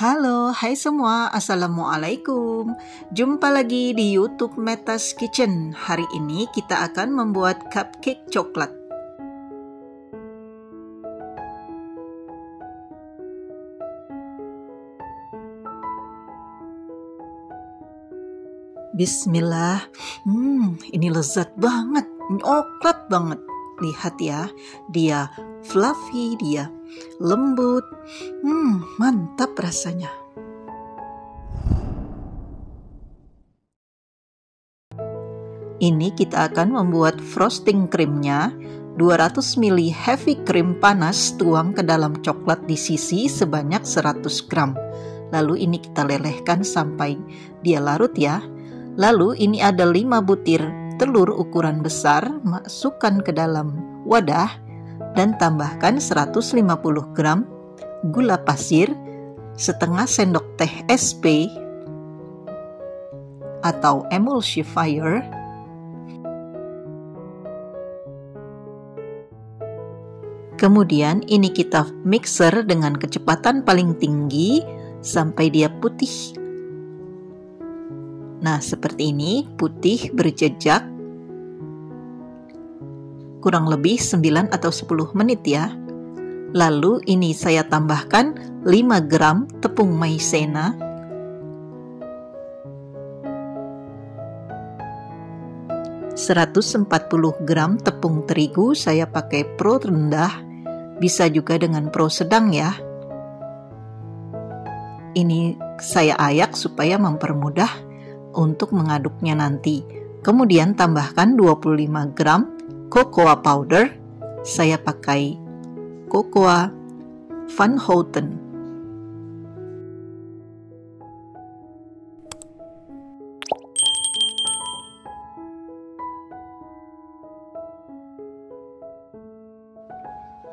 Halo, hai semua, Assalamualaikum. Jumpa lagi di YouTube Meta's Kitchen. Hari ini kita akan membuat cupcake coklat. Bismillah. Ini lezat banget, coklat banget. Lihat ya, dia fluffy, dia lembut. Mantap rasanya. Ini kita akan membuat frosting krimnya. 200 ml heavy cream panas tuang ke dalam coklat di sisi sebanyak 100 gram. Lalu ini kita lelehkan sampai dia larut ya. Lalu ini ada 5 butir telur ukuran besar, masukkan ke dalam wadah dan tambahkan 150 gram gula pasir, setengah sendok teh SP atau emulsifier, kemudian ini kita mixer dengan kecepatan paling tinggi sampai dia putih. Nah, seperti ini, putih berjejak. Kurang lebih 9 atau 10 menit ya. Lalu ini saya tambahkan 5 gram tepung maizena, ,140 gram tepung terigu, saya pakai pro rendah, bisa juga dengan pro sedang ya. Ini saya ayak supaya mempermudah untuk mengaduknya nanti. Kemudian tambahkan 25 gram cocoa powder, saya pakai cocoa Van Houten.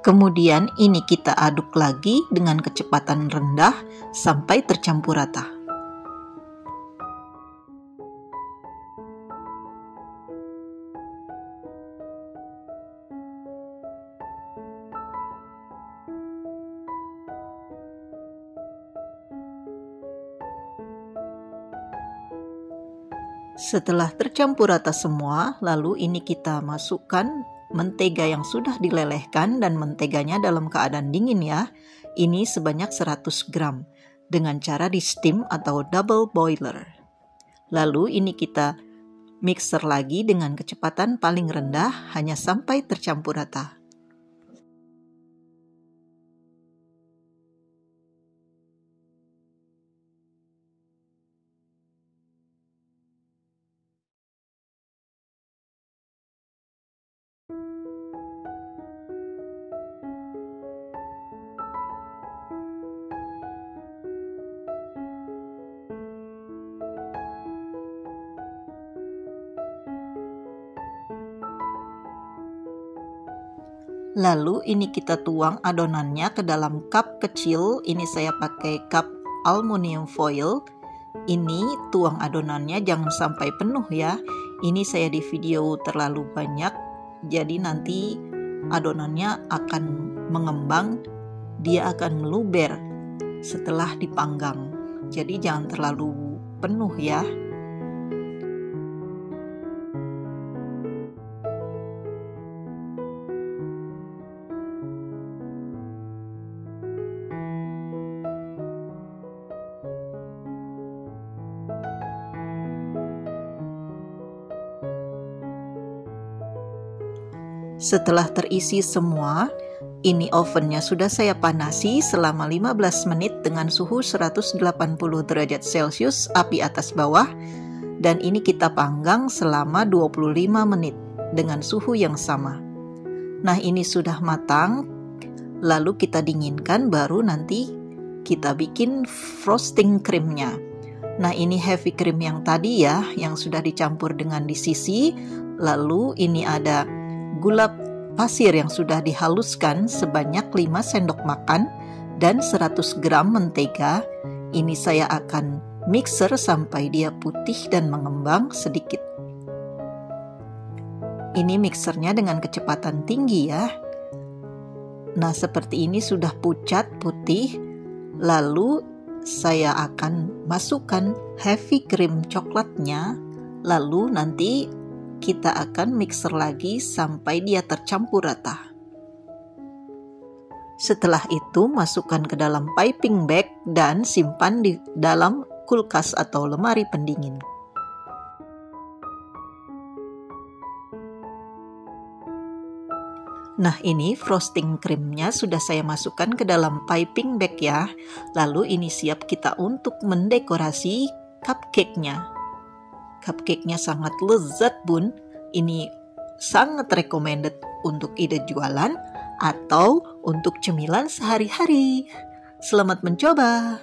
Kemudian ini kita aduk lagi dengan kecepatan rendah sampai tercampur rata. Setelah tercampur rata semua, lalu ini kita masukkan mentega yang sudah dilelehkan dan menteganya dalam keadaan dingin ya. Ini sebanyak 100 gram dengan cara di steam atau double boiler. Lalu ini kita mixer lagi dengan kecepatan paling rendah hanya sampai tercampur rata. Lalu ini kita tuang adonannya ke dalam cup kecil. Ini saya pakai cup aluminium foil. Ini tuang adonannya jangan sampai penuh ya. Ini saya di video terlalu banyak, jadi nanti adonannya akan mengembang, dia akan meluber setelah dipanggang. Jadi jangan terlalu penuh ya. Setelah terisi semua, ini ovennya sudah saya panasi selama 15 menit dengan suhu 180 derajat Celcius, api atas bawah, dan ini kita panggang selama 25 menit dengan suhu yang sama. Nah, ini sudah matang, lalu kita dinginkan, baru nanti kita bikin frosting krimnya. Nah, ini heavy cream yang tadi ya, yang sudah dicampur dengan di sisi, lalu ini ada gula pasir yang sudah dihaluskan sebanyak 5 sendok makan dan 100 gram mentega. Ini saya akan mixer sampai dia putih dan mengembang sedikit. Ini mixernya dengan kecepatan tinggi ya. Nah, seperti ini sudah pucat putih. Lalu saya akan masukkan heavy cream coklatnya, lalu nanti kita akan mixer lagi sampai dia tercampur rata. Setelah itu masukkan ke dalam piping bag dan simpan di dalam kulkas atau lemari pendingin. Nah, ini frosting krimnya sudah saya masukkan ke dalam piping bag ya. Lalu ini siap kita untuk mendekorasi cupcake-nya. Cupcake-nya sangat lezat bun. Ini sangat recommended untuk ide jualan atau untuk cemilan sehari-hari. Selamat mencoba!